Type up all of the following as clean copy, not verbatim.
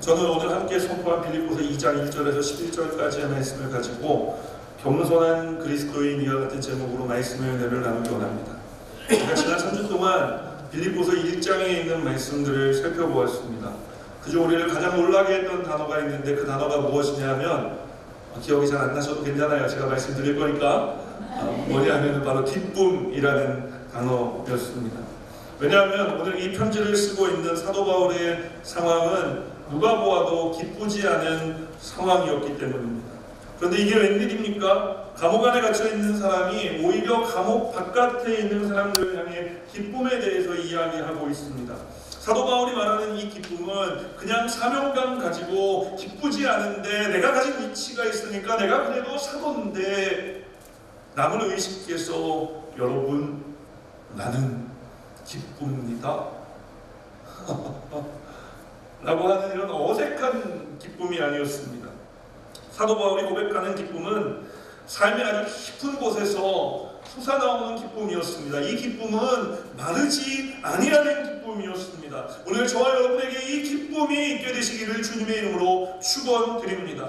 저는 오늘 함께 선포한 빌립보서 2장 1절에서 11절까지의 말씀을 가지고 겸손한 그리스도인 이와 같은 제목으로 말씀의 은혜를 나누기 원합니다. 제가 지난 3주 동안 빌립보서 1장에 있는 말씀들을 살펴보았습니다. 그중 우리를 가장 놀라게 했던 단어가 있는데 그 단어가 무엇이냐면 기억이 잘 안 나셔도 괜찮아요. 제가 말씀드릴 거니까 뭐냐면 바로 기쁨이라는 단어였습니다. 왜냐하면 오늘 이 편지를 쓰고 있는 사도 바울의 상황은 누가 보아도 기쁘지 않은 상황이었기 때문입니다. 그런데 이게 웬일입니까? 감옥 안에 갇혀 있는 사람이 오히려 감옥 바깥에 있는 사람들을 향해 기쁨에 대해서 이야기하고 있습니다. 사도 바울이 말하는 이 기쁨은 그냥 사명감 가지고 기쁘지 않은데 내가 가진 위치가 있으니까 내가 그래도 사도인데 남을 의식해서 여러분 나는 기쁩니다 라고 하는 이런 어색한 기쁨이 아니었습니다. 사도 바울이 고백하는 기쁨은 삶의 아주 깊은 곳에서 솟아나오는 기쁨이었습니다. 이 기쁨은 마르지 아니하는 기쁨이었습니다. 오늘 저와 여러분에게 이 기쁨이 있게 되시기를 주님의 이름으로 축원드립니다.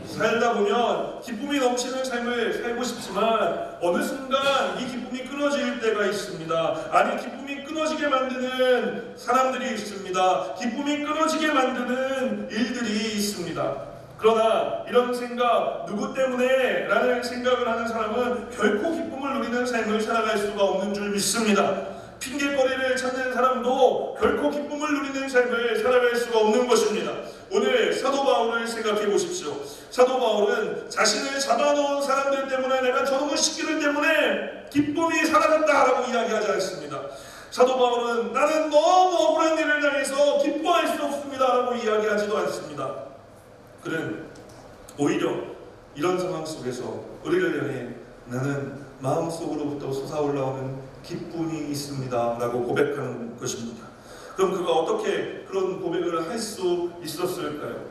살다 보면 기쁨이 넘치는 삶을 살고 싶지만 어느 순간 이 기쁨이 끊어질 때가 있습니다. 아니, 기쁨이 끊어지게 만드는 사람들이 있습니다. 기쁨이 끊어지게 만드는 일들이 있습니다. 그러나 이런 생각, 누구 때문에? 라는 생각을 하는 사람은 결코 기쁨을 누리는 삶을 살아갈 수가 없는 줄 믿습니다. 핑계거리를 찾는 사람도 결코 기쁨을 누리는 삶을 살아갈 수가 없는 것입니다. 오늘 사도 바울을 생각해 보십시오. 사도 바울은 자신을 잡아놓은 사람들 때문에 내가 저놈의 시키들 때문에 기쁨이 사라졌다라고 이야기하지 않습니다. 사도 바울은 나는 너무 억울한 일을 당해서 기뻐할 수 없습니다라고 이야기하지도 않습니다. 그는 오히려 이런 상황 속에서 우리를 향해 나는 마음속으로부터 솟아올라오는 기쁨이 있습니다 라고 고백하는 것입니다. 그럼 그가 어떻게 그런 고백을 할 수 있었을까요?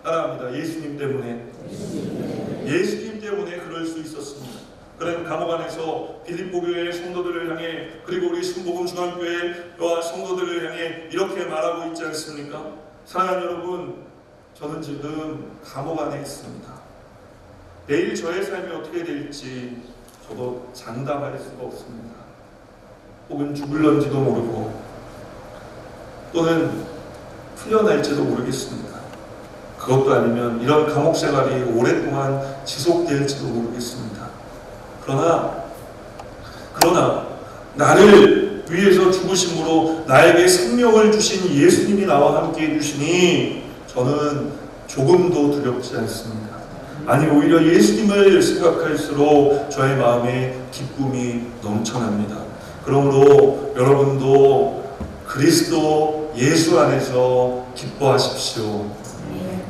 따라합니다. 예수님 때문에. 예수님 때문에 그럴 수 있었습니다. 그는 감옥 안에서 빌립보 교회의 성도들을 향해, 그리고 우리 순복음 중앙교회와 성도들을 향해 이렇게 말하고 있지 않습니까? 사랑하는 여러분, 저는 지금 감옥 안에 있습니다. 내일 저의 삶이 어떻게 될지 저도 장담할 수가 없습니다. 혹은 죽을런지도 모르고 또는 풀려날지도 모르겠습니다. 그것도 아니면 이런 감옥 생활이 오랫동안 지속될지도 모르겠습니다. 그러나 나를 위해서 죽으심으로 나에게 생명을 주신 예수님이 나와 함께 해주시니 저는 조금도 두렵지 않습니다. 아니, 오히려 예수님을 생각할수록 저의 마음에 기쁨이 넘쳐납니다. 그러므로 여러분도 그리스도 예수 안에서 기뻐하십시오.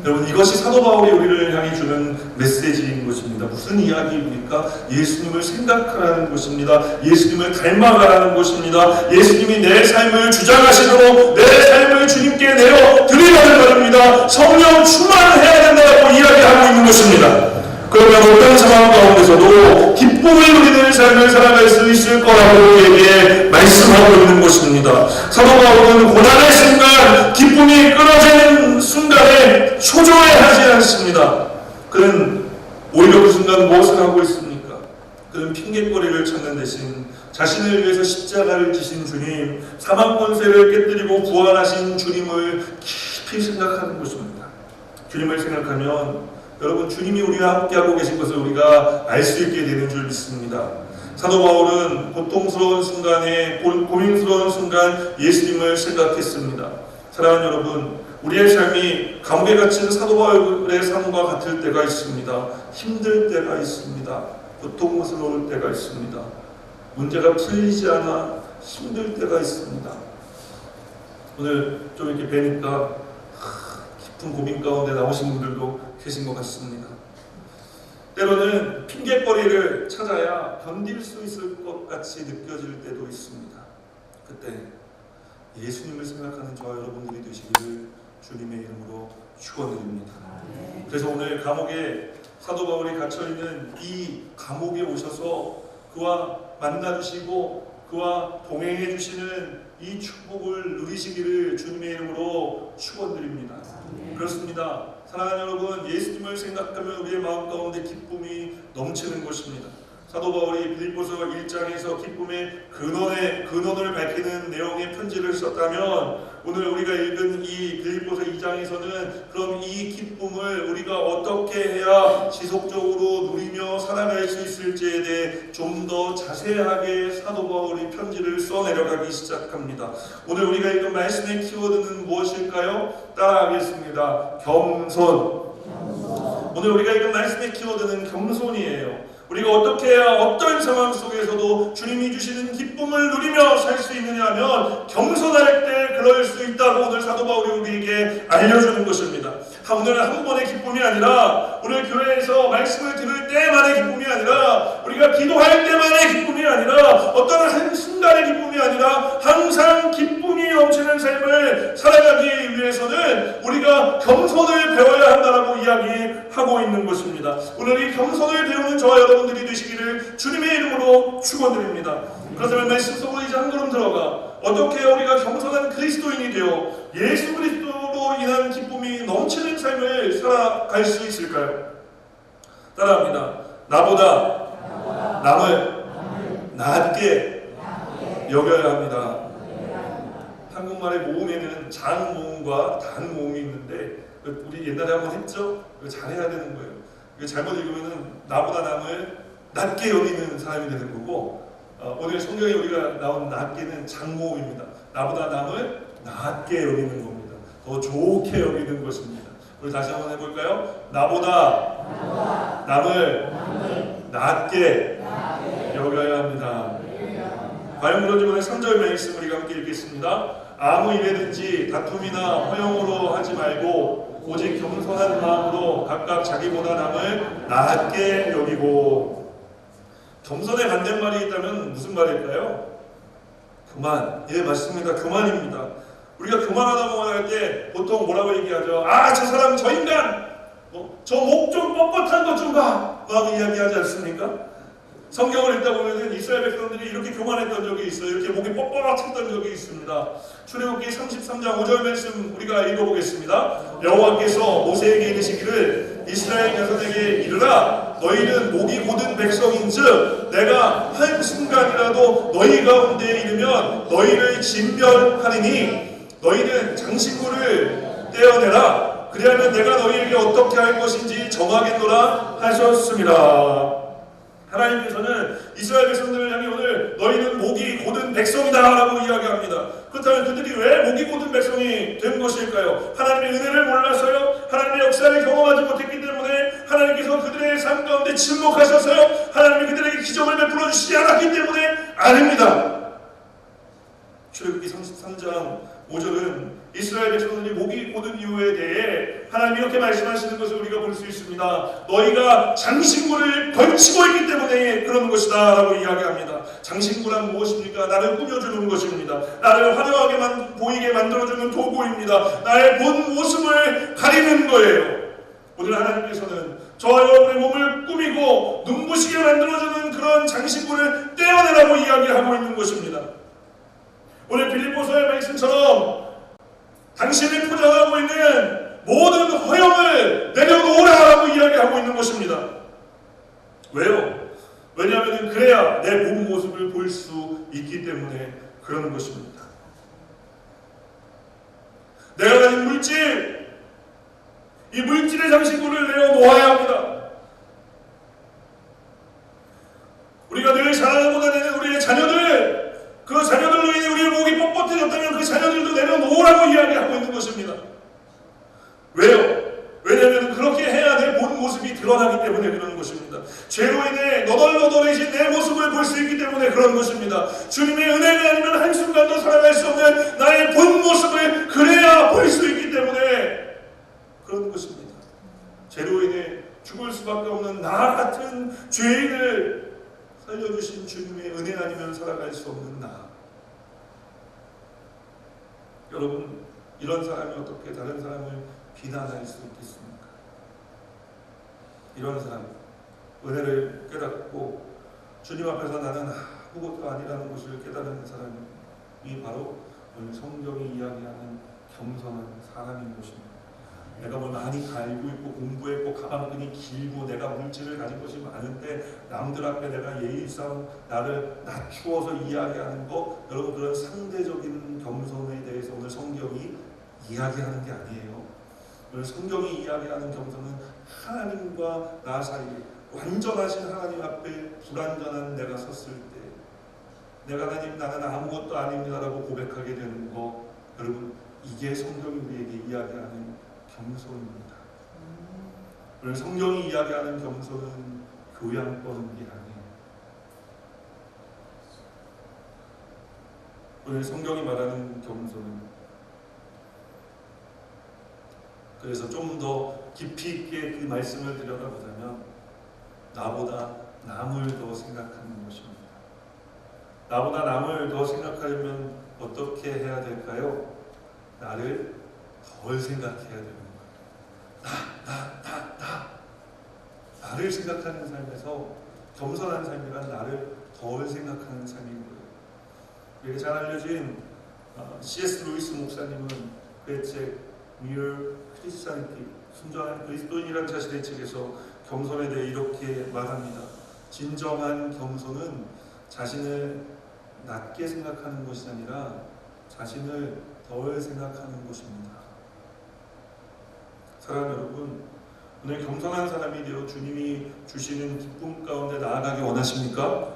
여러분, 이것이 사도 바울이 우리를 향해 주는 메시지인 것입니다. 무슨 이야기입니까? 예수님을 생각하라는 것입니다. 예수님을 닮아가라는 것입니다. 예수님이 내 삶을 주장하시도록 내 삶을 주님께 내어 드리라는 것입니다. 성령 충만해야 된다고 이야기하고 있는 것입니다. 그러면 어떤 상황 가운데서도 기쁨을 누리는 삶을 살아갈 수 있을 거라고 우리에게 말씀하고 있는 것입니다. 사도 바울은 고난의 순간, 기쁨이 끊어지는 순간에 초조해하지 않습니다. 그는 오히려 그 순간 무엇을 하고 있습니까? 그는 핑계거리를 찾는 대신 자신을 위해서 십자가를 지신 주님, 사망 권세를 깨뜨리고 부활하신 주님을 깊이 생각하는 것입니다. 주님을 생각하면 여러분, 주님이 우리와 함께하고 계신 것을 우리가 알 수 있게 되는 줄 믿습니다. 사도 바울은 고통스러운 순간에, 고민스러운 순간 예수님을 생각했습니다. 사랑하는 여러분, 우리의 삶이 감옥에 갇힌 사도 바울의 삶과 같을 때가 있습니다. 힘들 때가 있습니다. 고통스러울 때가 있습니다. 문제가 풀리지 않아 힘들 때가 있습니다. 오늘 좀 이렇게 뵈니까 깊은 고민 가운데 나오신 분들도 계신 것 같습니다. 때로는 핑계거리를 찾아야 견딜 수 있을 것 같이 느껴질 때도 있습니다. 그때 예수님을 생각하는 저와 여러분들이 되시기를 주님의 이름으로 축원드립니다. 그래서 오늘 감옥에 사도 바울이 갇혀있는 이 감옥에 오셔서 그와 만나주시고 그와 동행해 주시는 이 축복을 누리시기를 주님의 이름으로 축원드립니다. 그렇습니다. 사랑하는 여러분, 예수님을 생각하면 우리의 마음 가운데 기쁨이 넘치는 것입니다. 사도 바울이 빌립보서 1장에서 기쁨의 근원을 밝히는 내용의 편지를 썼다면, 오늘 우리가 읽은 이 빌립보서 2장에서는 그럼 이 기쁨을 우리가 어떻게 해야 지속적으로 누리며 살아갈 수 있을지에 대해 좀 더 자세하게 사도 바울이 편지를 써내려가기 시작합니다. 오늘 우리가 읽은 말씀의 키워드는 무엇일까요? 따라하겠습니다. 겸손. 오늘 우리가 읽은 말씀의 키워드는 겸손이에요. 우리가 어떻게 해야 어떤 상황 속에서도 주님이 주시는 기쁨을 누리며 살 수 있느냐 하면 겸손할 때 그럴 수 있다고 오늘 사도 바울이 우리에게 알려주는 것입니다. 오늘은 한 번의 기쁨이 아니라, 오늘 교회에서 말씀을 들을 때만의 기쁨이 아니라, 우리가 기도할 때만의 기쁨이 아니라, 어떤 한 순간의 기쁨이 아니라 항상 기쁨이 넘치는 삶을 살아가기 위해서는 우리가 겸손을 배워야 한다라고 이야기하고 있는 것입니다. 오늘 이 겸손을 배우는 저와 여러분들이 되시기를 주님의 이름으로 축원드립니다. 그렇다면 말씀 속으로 이제 한 걸음 들어가 어떻게 우리가 겸손한 그리스도인이 되어 예수 그리스도로 인한 기쁨이 넘치는 삶을 살아갈 수 있을까요? 따라합니다. 나보다 남을 낮게 여겨야 합니다. 한국말의 모음에는 장 모음과 단 모음이 있는데, 우리 옛날에 한번 했죠? 잘해야 되는 거예요. 잘못 읽으면 나보다 남을 낮게 여기는 사람이 되는 거고, 오늘 성경에 우리가 나온 낮게는 장모음입니다. 나보다 남을 낮게 여기는 겁니다. 더 좋게 여기는 것입니다. 우리 다시 한번 해볼까요? 나보다 남을 낮게 여겨야 합니다. 과연 그런지 오늘 3절 말씀 우리가 함께 읽겠습니다. 아무 일에든지 다툼이나 허용으로 하지 말고 오직 겸손한 마음으로 각각 자기보다 남을 낮게 여기고. 겸손의 반대말이 있다면 무슨 말일까요? 교만. 예, 맞습니다. 교만입니다. 우리가 교만하다고 할 때 보통 뭐라고 얘기하죠? 아, 저 사람, 저 인간, 저 목 좀 뻣뻣한 것 좀 봐, 라고 이야기하지 않습니까? 성경을 읽다 보면은 이스라엘 백성들이 이렇게 교만했던 적이 있어요. 이렇게 목이 뻣뻣했던 적이 있습니다. 출애굽기 33장 5절 말씀 우리가 읽어보겠습니다. 여호와께서 모세에게 이르시기를 이스라엘 자손에게 이르라, 너희는 목이 곧은 백성인즉 내가 한 순간이라도 너희 가운데에 이르면 너희를 진멸하리니 너희는 장신구를 떼어내라. 그리하면 내가 너희에게 어떻게 할 것인지 정하겠노라 하셨습니다. 하나님께서는 이스라엘 백성들을 향해 오늘 너희는 목이 곧은 백성이다 라고 이야기합니다. 그렇다면 그들이 왜 목이 곧은 백성이 된 것일까요? 하나님의 은혜를 몰라서요? 하나님의 역사를 경험하지 못했기 때문에? 하나님께서 그들의 삶 가운데 침묵하셔서요? 하나님이 그들에게 기적을 베풀어 주시지 않았기 때문에? 아닙니다. 출애굽기 33장 5절은 이스라엘 백성들이 목이 곧은 이유에 대해 하나님이 이렇게 말씀하시는 것을 우리가 볼 수 있습니다. 너희가 장신구를 걸치고 있기 때문에 그런 것이다 라고 이야기합니다. 장신구란 무엇입니까? 나를 꾸며주는 것입니다. 나를 화려하게 보이게 만들어주는 도구입니다. 나의 본 모습을 가리는 거예요. 오늘 하나님께서는 저와 여러분의 몸을 꾸미고 눈부시게 만들어주는 그런 장신구를 떼어내라고 이야기하고 있는 것입니다. 오늘 빌립보서의 말씀처럼 당신이 포장하고 있는 모든 허영을 내려놓으라고 이야기하고 있는 것입니다. 왜요? 왜냐하면 그래야 내 본 모습을 볼 수 있기 때문에 그러는 것입니다. 내가 가진 물질, 이 물질의 장신구를 내려놓아야 합니다. 우리가 늘 자랑하고 다니는 우리의 자녀들, 그 자녀들로 인해 우리의 목이 뻣뻣해졌다면 그 자녀들도 내려놓으라고 이야기하고 있는 것입니다. 왜요? 왜냐하면 그렇게 해야 내 본 모습이 드러나기 때문에 그런 것입니다. 죄로 인해 너덜너덜해진 내 모습을 볼 수 있기 때문에 그런 것입니다. 주님의 은혜가 아니면 한순간도 살아갈 수 없는 나의 본 모습을 그래야 볼 수 있기 때문에 그런 것입니다. 죄로 인해 죽을 수밖에 없는 나 같은 죄인을 살려주신 주님의 은혜 아니면 살아갈 수 없는 나. 여러분, 이런 사람이 어떻게 다른 사람을 비난할 수 있겠습니까? 이런 사람, 은혜를 깨닫고 주님 앞에서 나는 아무것도 아니라는 것을 깨달은 사람이 바로 오늘 성경이 이야기하는 겸손한 사람인 것입니다. 내가 뭘 많이 알고 있고 공부했고 가방끈이 길고 내가 물질을 가진 것이 많은데 남들 앞에 내가 예의상 나를 낮추어서 이야기하는 것, 여러분 그런 상대적인 겸손에 대해서 오늘 성경이 이야기하는 게 아니에요. 오늘 성경이 이야기하는 겸손은 하나님과 나 사이에 완전하신 하나님 앞에 불완전한 내가 섰을 때 내가 하나님 나는 아무것도 아닙니다라고 고백하게 되는 거, 여러분 이게 성경이 우리에게 이야기하는 겸손입니다. 오늘 성경이 이야기하는 겸손은 교양 뻗는 게 아니에요. 오늘 성경이 말하는 겸손은, 그래서 좀 더 깊이 있게 그 말씀을 들여다보자면 나보다 남을 더 생각하는 것입니다. 나보다 남을 더 생각하려면 어떻게 해야 될까요? 나를 덜 생각해야 되는 거예요. 나를 생각하는 삶에서 겸손한 삶이란 나를 덜 생각하는 삶인 거예요. 이렇게 잘 알려진 C.S. 루이스 목사님은 그의 책 Mere Christianity, 순전한 그리스도인이라는 자신의 책에서 겸손에 대해 이렇게 말합니다. 진정한 겸손은 자신을 낮게 생각하는 것이 아니라 자신을 덜 생각하는 것입니다. 사랑하는 여러분, 오늘 겸손한 사람이 되어 주님이 주시는 기쁨 가운데 나아가기 원하십니까?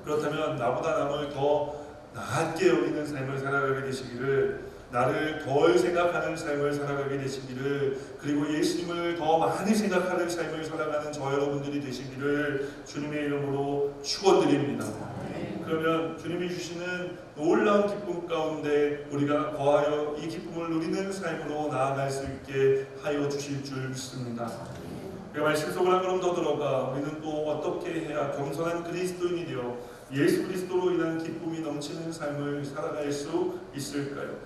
그렇다면 나보다 남을 더 낮게 여기는 삶을 살아가게 되시기를, 나를 덜 생각하는 삶을 살아가게 되시기를, 그리고 예수님을 더 많이 생각하는 삶을 살아가는 저 여러분들이 되시기를 주님의 이름으로 축원드립니다. 그러면 주님이 주시는 놀라운 기쁨 가운데 우리가 거하여 이 기쁨을 누리는 삶으로 나아갈 수 있게 하여 주실 줄 믿습니다. 그 말씀 속으로 한 걸음 더 들어가 우리는 또 어떻게 해야 겸손한 그리스도인이 되어 예수 그리스도로 인한 기쁨이 넘치는 삶을 살아갈 수 있을까요?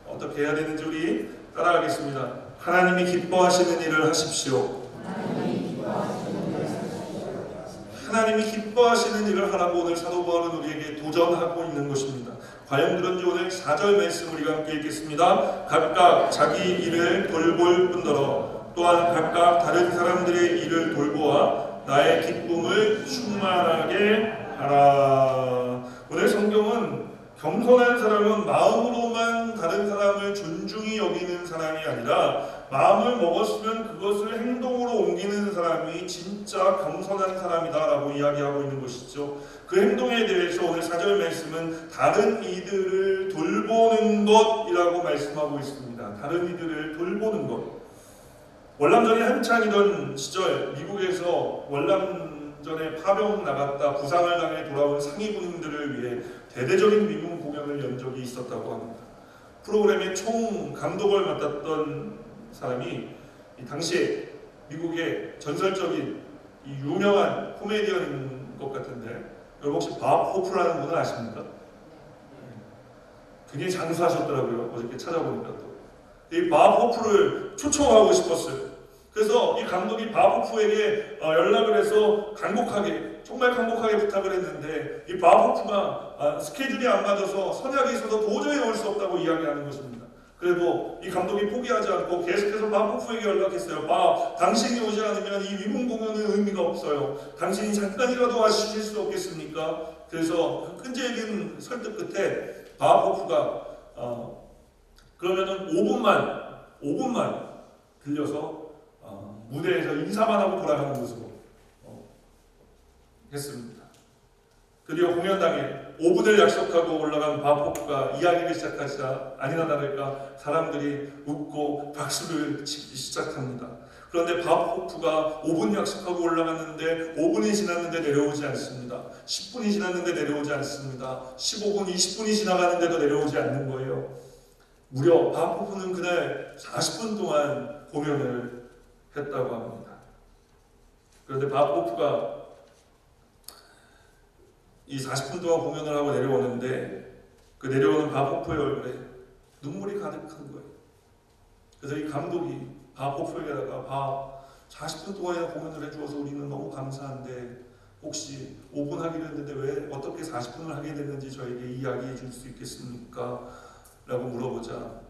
어떻게 해야 되는지 우리 따라가겠습니다. 하나님이 기뻐하시는 일을 하십시오. 하나님이 기뻐하시는 일을 하라고 오늘 사도 바울은 우리에게 도전하고 있는 것입니다. 과연 그런지 오늘 4절 말씀 우리가 함께 읽겠습니다. 각각 자기 일을 돌볼 뿐더러 또한 각각 다른 사람들의 일을 돌보아 나의 기쁨을 충만하게 하라. 오늘 성경은 겸손한 사람은 마음으로만 다른 사람을 존중히 여기는 사람이 아니라 마음을 먹었으면 그것을 행동으로 옮기는 사람이 진짜 겸손한 사람이다라고 이야기하고 있는 것이죠. 그 행동에 대해서 오늘 4절 말씀은 다른 이들을 돌보는 것이라고 말씀하고 있습니다. 다른 이들을 돌보는 것. 월남전이 한창이던 시절 미국에서 월남전에 파병 나갔다 부상을 당해 돌아온 상위 군인들을 위해 대대적인 미군 공연을 연 적이 있었다고 합니다. 프로그램의 총 감독을 맡았던 사람이 이 당시에 미국의 전설적인 이 유명한 코미디언인 것 같은데, 여러분 혹시 밥 호프라는 분을 아십니까? 굉장히 장수하셨더라고요. 어저께 찾아보니까 또 이 밥 호프를 초청하고 싶었어요. 그래서 이 감독이 밥 호프에게 연락을 해서 정말 간곡하게 부탁을 했는데 이 밥 호프가 스케줄이 안 맞아서 선약이 있어서 도저히 올 수 없다고 이야기하는 것입니다. 그래도 이 감독이 포기하지 않고 계속해서 밥 호프에게 연락했어요. 밥, 당신이 오지 않으면 이 위문 공연은 의미가 없어요. 당신이 잠깐이라도 와주실 수 없겠습니까? 그래서 끈질긴 설득 끝에 밥 호프가 그러면은 5분만 들려서 무대에서 인사만 하고 돌아가는 모습으로 했습니다. 드디어 공연 당일 5분을 약속하고 올라간 밥 호프가 이야기를 시작하자 아니나 다를까 사람들이 웃고 박수를 치기 시작합니다. 그런데 밥 호프가 5분 약속하고 올라갔는데 5분이 지났는데 내려오지 않습니다. 10분이 지났는데 내려오지 않습니다. 15분, 20분이 지나가는데도 내려오지 않는 거예요. 무려 밥 호프는 그날 40분 동안 공연을 했다고 합니다. 그런데 밥 호프가 이 40분 동안 공연을 하고 내려오는데 그 내려오는 밥 호프의 얼굴에 눈물이 가득한 거예요. 그래서 이 감독이 밥 호프에게다가 40분 동안이나 공연을 해주어서 우리는 너무 감사한데 혹시 5분 하기로 했는데 왜 어떻게 40분을 하게 됐는지 저에게 이야기해 줄 수 있겠습니까? 라고 물어보자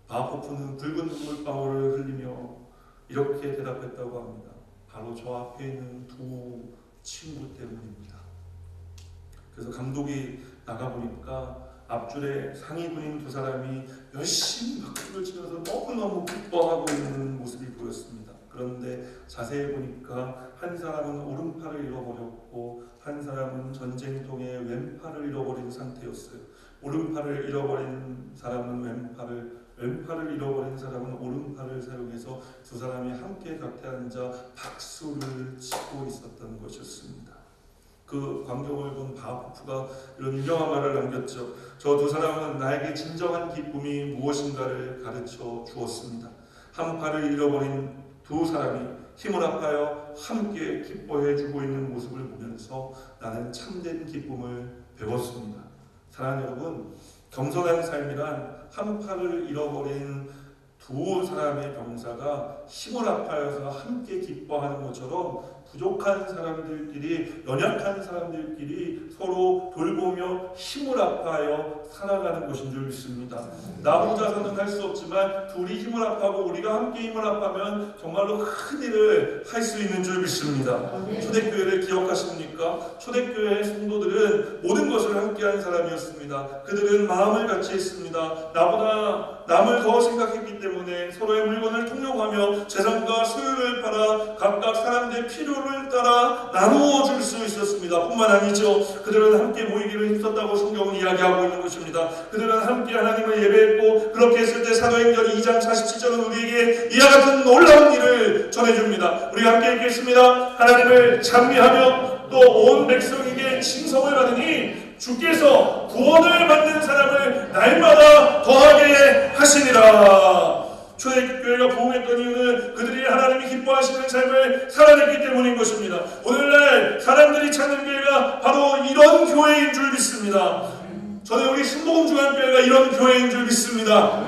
바하코프는 붉은 눈물방울을 흘리며 이렇게 대답했다고 합니다. 바로 저 앞에 있는 두 친구 때문입니다. 그래서 감독이 나가보니까 앞줄에 상위군인 두 사람이 열심히 박수를 치면서 너무너무 기뻐하고 있는 모습이 보였습니다. 그런데 자세히 보니까 한 사람은 오른팔을 잃어버렸고 한 사람은 전쟁통에 왼팔을 잃어버린 상태였어요. 오른팔을 잃어버린 사람은 왼팔을 잃어버린 사람은 오른팔을 사용해서 두 사람이 함께 곁에 앉아 박수를 치고 있었던 것이었습니다. 그 광경을 본 바하코프가 이런 유명한 말을 남겼죠. 저 두 사람은 나에게 진정한 기쁨이 무엇인가를 가르쳐 주었습니다. 한 팔을 잃어버린 두 사람이 힘을 합하여 함께 기뻐해 주고 있는 모습을 보면서 나는 참된 기쁨을 배웠습니다. 사랑하는 여러분, 겸손한 삶이란 한 팔을 잃어버린 두 사람의 병사가 힘을 합하여서 함께 기뻐하는 것처럼 부족한 사람들끼리, 연약한 사람들끼리 서로 돌보며 힘을 합하여 살아가는 것인 줄 믿습니다. 나 혼자서는 할 수 없지만 둘이 힘을 합하고 우리가 함께 힘을 합하면 정말로 큰 일을 할 수 있는 줄 믿습니다. 초대교회를 기억하십니까? 초대교회의 성도들은 모든 것을 함께한 사람이었습니다. 그들은 마음을 같이 했습니다. 나보다 남을 더 생각했기 때문에 서로의 물건을 통용하며 재산과 소유를 팔아 각각 사람들의 필요를 따라 나누어 줄 수 있었습니다. 뿐만 아니죠. 그들은 함께 모이기를 힘썼다고 성경은 이야기하고 있는 것입니다. 그들은 함께 하나님을 예배했고 그렇게 했을 때 사도행전 2장 47절은 우리에게 이와 같은 놀라운 일을 전해줍니다. 우리가 함께 읽겠습니다. 하나님을 찬미하며 또 온 백성에게 칭송을 받으니 주께서 구원을 받는 사람을 날마다 더하게 하시니라. 초대교회가 부흥했던 이유는 그들이 하나님이 기뻐하시는 삶을 살아냈기 때문인 것입니다. 오늘날 사람들이 찾는 교회가 바로 이런 교회인 줄 믿습니다. 저는 우리 신복음중앙교회가 이런 교회인 줄 믿습니다.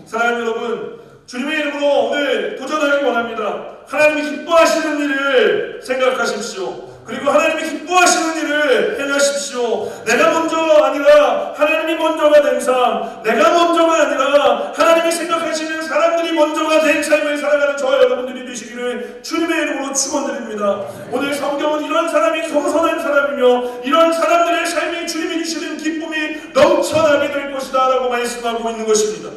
사랑하는 여러분, 주님의 이름으로 오늘 도전하기 원합니다. 하나님이 기뻐하시는 일을 생각하십시오. 그리고 하나님이 기뻐하시는 일을 행하십시오. 내가 먼저 아니라 하나님이 먼저가 된 삶, 내가 먼저가 아니라 하나님이 생각하시는 사람들이 먼저가 된 삶을 살아가는 저와 여러분들이 되시기를 주님의 이름으로 축원드립니다. 오늘 성경은 이런 사람이 겸손한 사람이며 이런 사람들의 삶이 주님이 주시는 기쁨이 넘쳐나게 될 것이다 라고 말씀하고 있는 것입니다.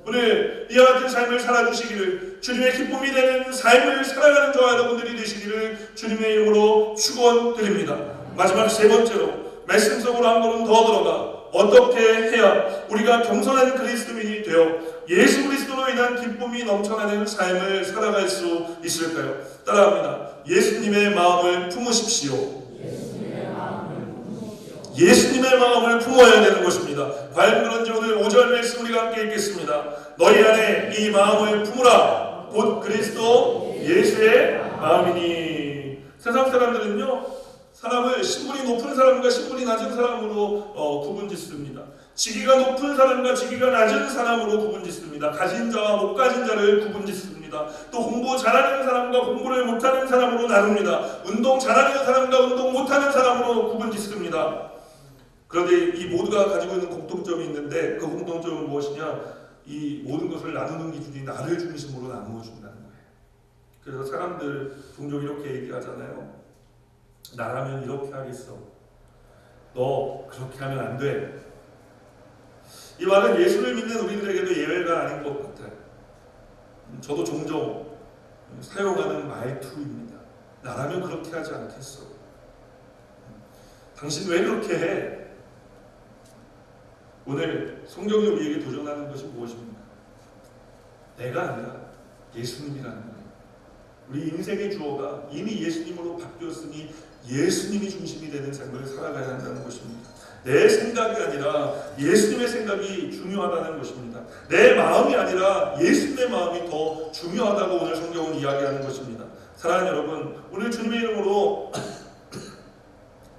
오늘 이와 같은 삶을 살아주시기를, 주님의 기쁨이 되는 삶을 살아가는 저와 여러분들이 되시기를 주님의 이름으로 축원드립니다. 마지막 세 번째로 말씀 속으로 한 걸음 더 들어가 어떻게 해야 우리가 겸손한 그리스도인이 되어 예수 그리스도로 인한 기쁨이 넘쳐나는 삶을 살아갈 수 있을까요? 따라합니다. 예수님의 마음을 품으십시오. 예수님의 마음을 품어야 되는 것입니다. 과연 그런지 오늘 5절 말씀 우리가 함께 읽겠습니다. 너희 안에 이 마음을 품으라. 곧 그리스도 예수의 마음이니. 세상 사람들은요, 사람을 신분이 높은 사람과 신분이 낮은 사람으로 구분짓습니다. 직위가 높은 사람과 직위가 낮은 사람으로 구분짓습니다. 가진 자와 못 가진 자를 구분짓습니다. 또 공부 잘하는 사람과 공부를 못하는 사람으로 나눕니다. 운동 잘하는 사람과 운동 못하는 사람으로 구분짓습니다. 그런데 이 모두가 가지고 있는 공통점이 있는데 그 공통점은 무엇이냐? 이 모든 것을 나누는 기준이 나를 중심으로 나누어 준다는 거예요. 그래서 사람들 종종 이렇게 얘기하잖아요. 나라면 이렇게 하겠어. 너 그렇게 하면 안 돼. 이 말은 예수를 믿는 우리들에게도 예외가 아닌 것 같아요. 저도 종종 사용하는 말투입니다. 나라면 그렇게 하지 않겠어. 당신 왜 그렇게 해? 오늘 성경이 우리에게 도전하는 것이 무엇입니까? 내가 아니라 예수님이라는 거예요. 우리 인생의 주어가 이미 예수님으로 바뀌었으니 예수님이 중심이 되는 삶을 살아가야 한다는 것입니다. 내 생각이 아니라 예수님의 생각이 중요하다는 것입니다. 내 마음이 아니라 예수님의 마음이 더 중요하다고 오늘 성경은 이야기하는 것입니다. 사랑하는 여러분, 오늘 주님의 이름으로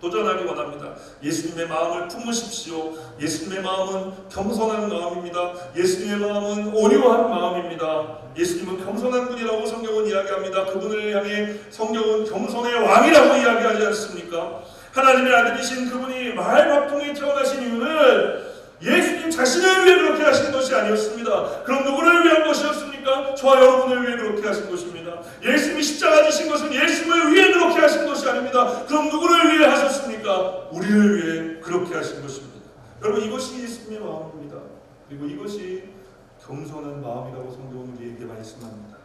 도전하기 원합니다. 예수님의 마음을 품으십시오. 예수님의 마음은 겸손한 마음입니다. 예수님의 마음은 온유한 마음입니다. 예수님은 겸손한 분이라고 성경은 이야기합니다. 그분을 향해 성경은 겸손의 왕이라고 이야기하지 않습니까? 하나님의 아들이신 그분이 마을박통에 태어나신 이유는 예수님 자신을 위해 그렇게 하신 것이 아니었습니다. 그럼 누구를 위한 것이었습니까? 저와 여러분을 위해 그렇게 하신 것입니다. 예수님이 십자가 지신 것은 예수님을 위해 그렇게 하신 것이 아닙니다. 그럼 누구를 위해 하셨습니까? 우리를 위해 그렇게 하신 것입니다. 여러분, 이것이 예수님의 마음입니다. 그리고 이것이 겸손한 마음이라고 성경은 우리에게 말씀합니다.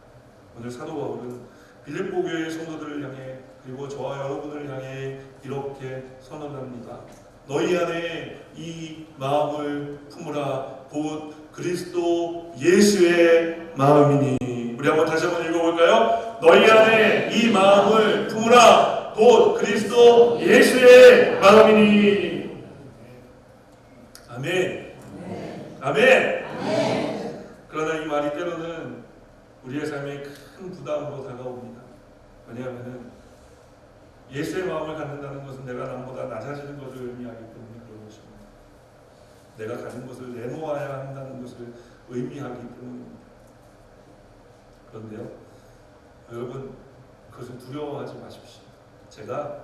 오늘 사도 바울은 빌립보 교회의 성도들을 향해 그리고 저와 여러분을 향해 이렇게 선언합니다. 너희 안에 이 마음을 품으라. 곧 그리스도 예수의 마음이니. 우리 한번 다시 한번 읽어볼까요? 너희 안에 이 마음을 품으라. 곧 그리스도 예수의 마음이니. 아멘. 아멘. 그러나 이 말이 때로는 우리의 삶에 큰 부담으로 다가옵니다. 왜냐하면 예수의 마음을 갖는다는 것은 내가 남보다 낮아지는 것을 의미하기 때문에 그런 것입니다. 내가 가진 것을 내놓아야 한다는 것을 의미하기 때문입니다. 그런데요, 여러분, 그것을 두려워하지 마십시오. 제가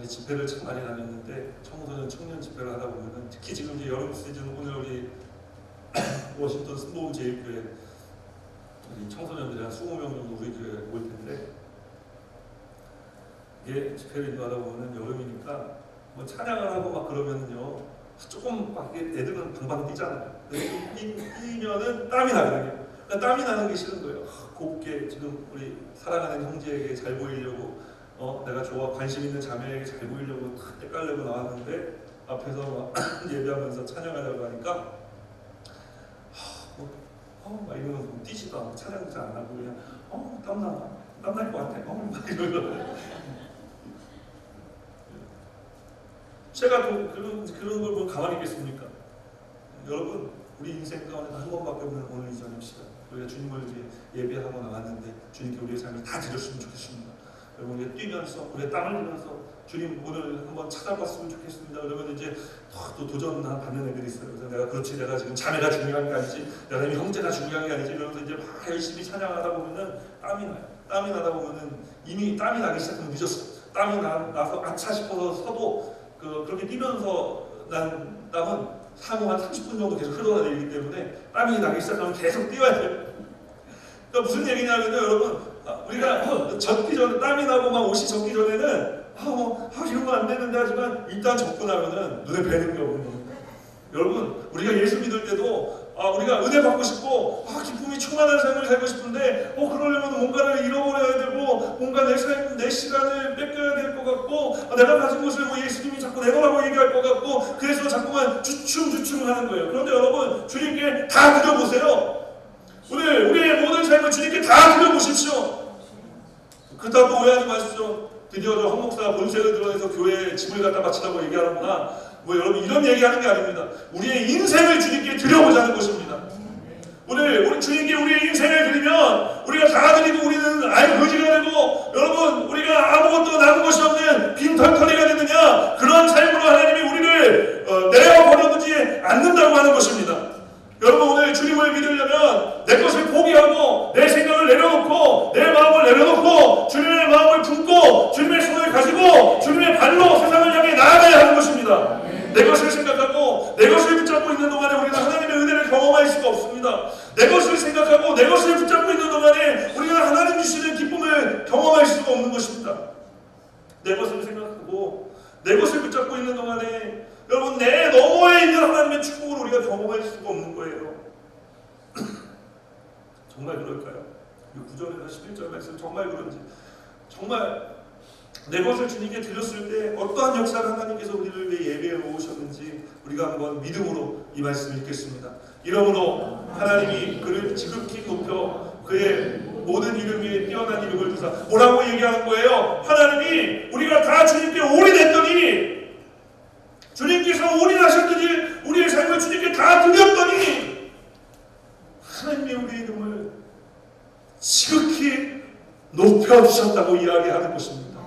집회를 참 많이 다녔는데 청소년 청년 집회를 하다 보면은 특히 지금 이제 여름 시즌 오늘 우리 워싱턴 스모우 제일교회 청소년들이 한 20명 정도 우리 교회에 올 텐데, 이게 집회를 인도하다 보면 여름이니까 뭐 찬양을 하고 막 그러면요 조금 막 애들은 방방 뛰잖아요. 뛰면은 땀이 나거든요. 그러니까 땀이 나는 게 싫은 거예요. 곱게 지금 우리 사랑하는 형제에게 잘 보이려고, 내가 좋아 관심 있는 자매에게 잘 보이려고 헷갈려고 나왔는데 앞에서 막 예배하면서 찬양하려고 하니까 막 이러면서 뛰지도 않고 찬양도 잘 안 하고 그냥 땀날 것 같아. 막 이러면서 제가 그런 걸 보면 가만히 있겠습니까? 여러분, 우리 인생 가운데 한 번밖에 없는 오늘 이 저녁 시간, 우리가 주님을 위해 예배하고 나왔는데 주님께 우리의 삶을 다 드렸으면 좋겠습니다. 여러분, 우리가 뛰면서 우리가 땀을 흘리면서 주님 오늘 한번 찾아봤으면 좋겠습니다. 그러면 이제 또 도전 받는 애들이 있어요. 그래서 내가 그렇지, 내가 지금 자매가 중요한 게 아니지, 내가 형제가 중요한 게 아니지, 이러면서 이제 막 열심히 찬양하다 보면은 땀이 나요. 땀이 나다 보면은 이미 땀이 나기 시작하면 늦었어. 땀이 나서 아차 싶어서 서도 그렇게 뛰면서 난 땀은 향후 한 30분 정도 계속 흘러내리기 때문에 땀이 나기 시작하면 계속 뛰어야 돼요. 그러니까 무슨 얘기냐면요, 여러분, 우리가 젖기 전에 땀이 나고 막 옷이 젖기 전에는 이런 거 안 되는데 하지만 일단 젖고 나면은 눈에 뵈는 게 없는 겁니다. 여러분, 우리가 예수 믿을 때도 우리가 은혜 받고 싶고 기쁨이 충만한 삶을 살고 싶은데 그러려면 뭔가를 잃어버려야 되고 뭔가 내 시간을 뺏겨야 될 것 같고 내가 가진 것을 예수님이 자꾸 내놓으라고 얘기할 것 같고 그래서 자꾸만 주춤하는 거예요. 그런데 여러분, 주님께 다 드려보세요. 오늘 우리의 모든 삶을 주님께 다 드려보십시오. 그렇다고 오해하지 마십시오. 드디어 저 한목사가 본색을 드러내서 교회에 짐을 갖다 바치라고 얘기하는구나. 여러분, 이런 얘기하는 게 아닙니다. 우리의 인생을 주님께 드려보자는 것입니다. 오늘 우리 주님께 우리의 인생을 드리면 우리가 다 드리고 우리는 거지가 되고, 여러분, 우리가 아무것도 남은 것이 없는 빈털터리가 되느냐, 그런 삶으로 하나님이 우리를 내어버려두지 않는다고 하는 것입니다. 여러분, 오늘 주님을 믿으려면 내 것을 포기하고 내 생각을 내려놓고 내 마음을 내려놓고 주님의 마음을 품고 주님의 손을 가지고 주님의 발로 세상을 향해 나아가야 하는 것입니다. 내 것을 생각하고 내 것을 붙잡고 있는 동안에 우리는 하나님의 은혜를 경험할 수가 없습니다. 내 것을 생각하고 내 것을 붙잡고 있는 동안에 우리는 하나님 주시는 기쁨을 경험할 수가 없는 것입니다. 내 것을 생각하고 내 것을 붙잡고 있는 동안에 여러분, 내 너머에 있는 하나님의 축복을 우리가 경험할 수가 없는 거예요. 정말 그럴까요? 9절에서 11절 말씀 정말 그런지, 정말 내 것을 주님께 드렸을 때 어떠한 역사를 하나님께서 우리를 위해 예배해 놓으셨는지 우리가 한번 믿음으로 이 말씀을 읽겠습니다. 이러므로 하나님이 그를 지극히 높여 그의 모든 이름 위에 뛰어난 이름을 주사. 뭐라고 얘기하는 거예요? 하나님이 우리가 다 주님께 올인했더니, 주님께서 올인하셨더니, 우리의 삶을 주님께 다 드렸더니 하나님이 우리의 이름을 지극히 높여주셨다고 이야기하는 것입니다.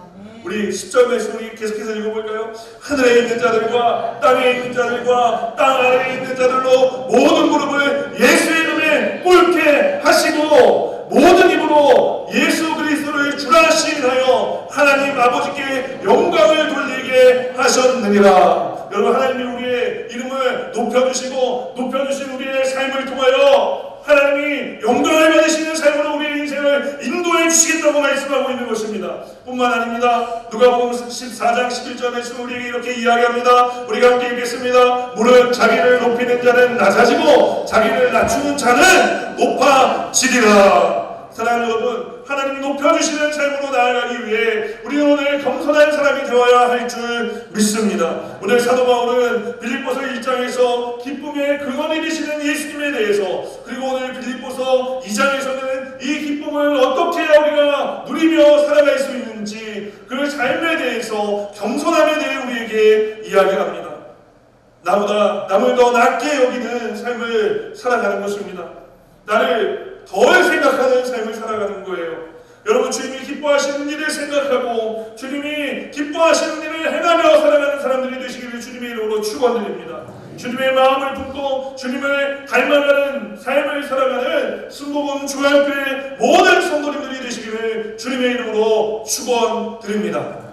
우리 10절 말씀 우리 계속해서 읽어볼까요? 하늘에 있는 자들과 땅에 있는 자들과 땅 아래에 있는 자들로 모든 무릎을 예수의 이름에 꿇게 하시고 모든 입으로 예수 그리스도를 주라 시인하여 하나님 아버지께 영광을 돌리게 하셨느니라. 여러분, 하나님이 우리의 이름을 높여주신 우리의 삶을 통하여 하나님이 영광을 받으시는 삶으로 우리의 인생을 인도해 주시겠다고 말씀하고 있는 것입니다. 뿐만 아닙니다. 누가복음 14장 11절 말씀 우리에게 이렇게 이야기합니다. 우리가 함께 읽겠습니다. 무릇 자기를 높이는 자는 낮아지고 자기를 낮추는 자는 높아지리라. 사랑하는 여러분, 하나님이 높여주시는 삶으로 나아가기 위해 우리는 오늘 겸손한 사람이 되어야 할 줄 믿습니다. 오늘 사도 바울은 빌립보서 1장에서 기쁨의 근원이 되시는 예수님에 대해서, 그리고 오늘 빌립보서 2장에서는 이 기쁨을 어떻게 우리가 누리며 살아갈 수 있는지 그 삶에 대해서, 겸손함에 대해 우리에게 이야기합니다. 나보다 남을 더 낮게 여기는 삶을 살아가는 것입니다. 나를 덜 생각하는 삶을 살아가는 거예요. 여러분, 주님이 기뻐하시는 일을 생각하고 주님이 기뻐하시는 일을 행하며 살아가는 사람들이 되시기를 주님의 이름으로 축원드립니다. 주님의 마음을 품고 주님을 닮아가는 삶을 살아가는 순복음 주안교회 모든 성도님들이 되시기를 주님의 이름으로 축원드립니다.